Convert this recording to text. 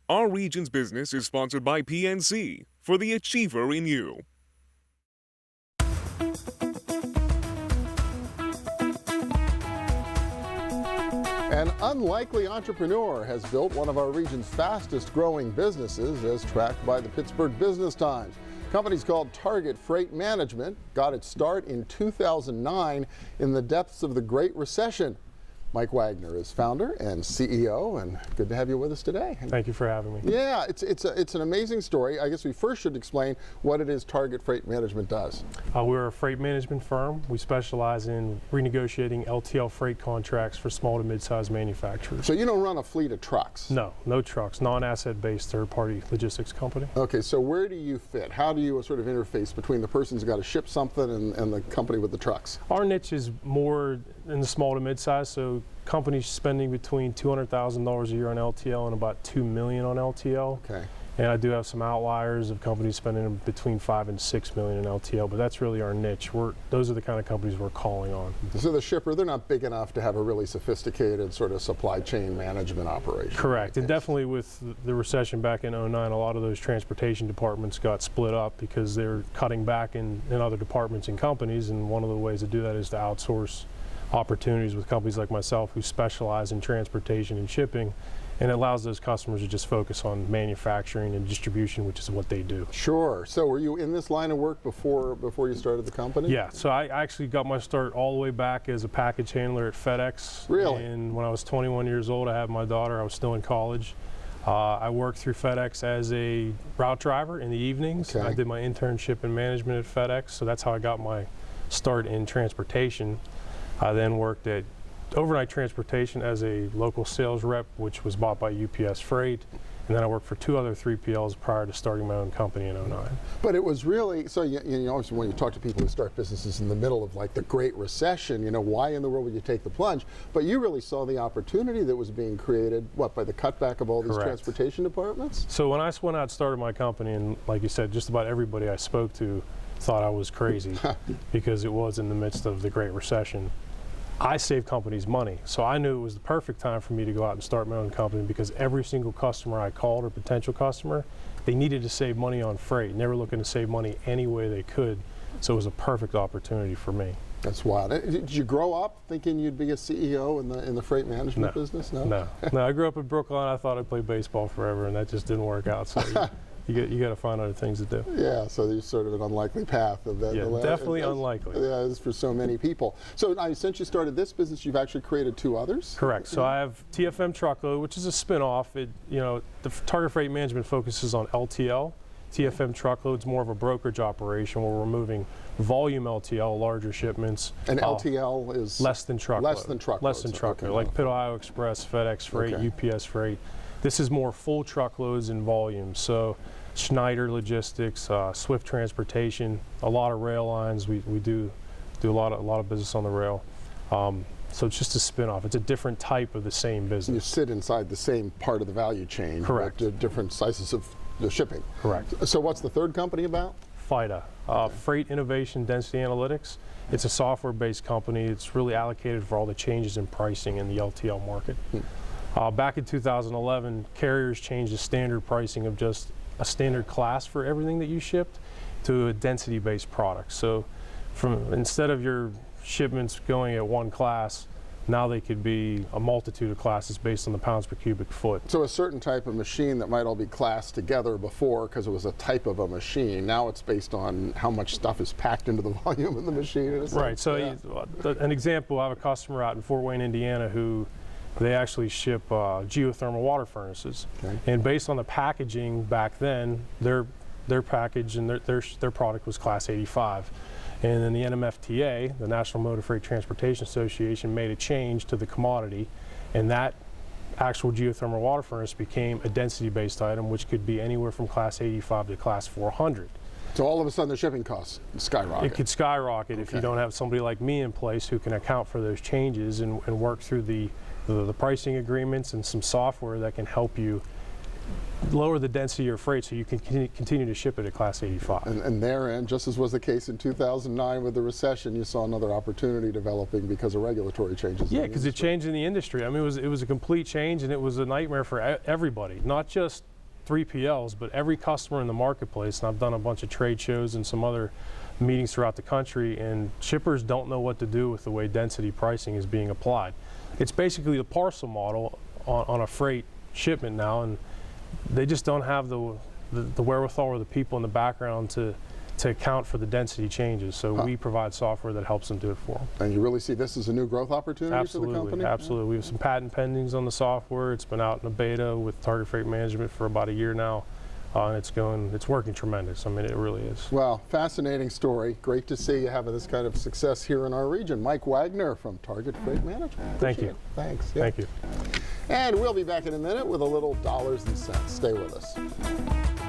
Our region's business is sponsored by PNC for the achiever in you. An unlikely entrepreneur has built one of our region's fastest growing businesses as tracked by the Pittsburgh Business Times. The company's called Target Freight Management, got its start in 2009 in the depths of the Great Recession. Mike Wagner is founder and CEO, and good to have you with us today. Thank you for having me. Yeah, it's an amazing story. I guess we first should explain what it is Target Freight Management does. We're a freight management firm. We specialize in renegotiating LTL freight contracts for small to mid-sized manufacturers. So you don't run a fleet of trucks? No trucks, non-asset-based third-party logistics company. Okay, so where do you fit? How do you sort of interface between the person who's got to ship something and the company with the trucks? Our niche is more in the small to mid-size, so companies spending between $200,000 a year on LTL and about $2 million on LTL. Okay. And I do have some outliers of companies spending between $5 and $6 million in LTL, but that's really our niche. Those are the kind of companies we're calling on. So the shipper, they're not big enough to have a really sophisticated sort of supply chain management operation. Correct, and definitely with the recession back in '09, a lot of those transportation departments got split up because they're cutting back in other departments and companies, and one of the ways to do that is to outsource opportunities with companies like myself who specialize in transportation and shipping, and it allows those customers to just focus on manufacturing and distribution, which is what they do. Sure. So were you in this line of work before you started the company? Yeah, so I actually got my start all the way back as a package handler at FedEx. Really? And when I was 21 years old, I had my daughter. I was still in college. I worked through FedEx as a route driver in the evenings. Okay. I did my internship in management at FedEx, so that's how I got my start in transportation. I then worked at overnight transportation as a local sales rep, which was bought by UPS Freight. And then I worked for two other 3PLs prior to starting my own company in '09. But it was really, so you know, when you talk to people who start businesses in the middle of like the Great Recession, you know, why in the world would you take the plunge? But you really saw the opportunity that was being created, what, by the cutback of all these Correct. transportation departments? So when I went out and started my company, and like you said, just about everybody I spoke to thought I was crazy because it was in the midst of the Great Recession. I saved companies money, so I knew it was the perfect time for me to go out and start my own company because every single customer I called or potential customer, they needed to save money on freight, and they were looking to save money any way they could, so it was a perfect opportunity for me. That's wild. Did you grow up thinking you'd be a CEO in the freight management business? No. I grew up in Brooklyn. I thought I'd play baseball forever, and that just didn't work out. So you got to find other things to do. Yeah, so there's sort of an unlikely path of that. Yeah, definitely unlikely. Yeah, it's for so many people. So now, since you started this business, you've actually created two others? Correct. So I have TFM Truckload, which is a spin-off. The Target Freight Management focuses on LTL. TFM Truckload is more of a brokerage operation where we're moving volume LTL, larger shipments. And LTL is? Less than truckload. Less than truckload. Less than truckload, like Pitt Ohio Express, FedEx Freight, Okay. UPS Freight. This is more full truckloads in volume. So Schneider Logistics, Swift Transportation, a lot of rail lines. We do a lot of business on the rail. So it's just a spin-off. It's a different type of the same business. You sit inside the same part of the value chain. Correct. But different sizes of the shipping. Correct. So what's the third company about? FIDA, Freight Innovation Density Analytics. It's a software-based company. It's really allocated for all the changes in pricing in the LTL market. Back in 2011, carriers changed the standard pricing of just a standard class for everything that you shipped to a density-based product. So instead of your shipments going at one class, now they could be a multitude of classes based on the pounds per cubic foot. So a certain type of machine that might all be classed together before because it was a type of a machine, now it's based on how much stuff is packed into the volume of the machine. Right, so an example, I have a customer out in Fort Wayne, Indiana who they actually ship geothermal water furnaces. Okay. And based on the packaging back then, their package and their product was Class 85. And then the NMFTA, the National Motor Freight Transportation Association, made a change to the commodity, and that actual geothermal water furnace became a density-based item, which could be anywhere from Class 85 to Class 400. So all of a sudden the shipping costs skyrocket. It could skyrocket if you don't have somebody like me in place who can account for those changes and work through the pricing agreements and some software that can help you lower the density of your freight so you can continue to ship it at Class 85. And therein, just as was the case in 2009 with the recession, you saw another opportunity developing because of regulatory changes. Yeah, because it changed in the industry. I mean, it was a complete change, and it was a nightmare for everybody, not just 3PLs, but every customer in the marketplace, and I've done a bunch of trade shows and some other meetings throughout the country, and shippers don't know what to do with the way density pricing is being applied. It's basically the parcel model on a freight shipment now, and they just don't have the wherewithal or the people in the background to account for the density changes. So we provide software that helps them do it for them. And you really see this as a new growth opportunity for the company? Absolutely. We have some patent pendings on the software. It's been out in a beta with Target Freight Management for about a year now. And it's working tremendous. I mean, it really is. Well, fascinating story. Great to see you having this kind of success here in our region. Mike Wagner from Target Freight Management. Thank you. Thanks. Thank you. And we'll be back in a minute with a little dollars and cents. Stay with us.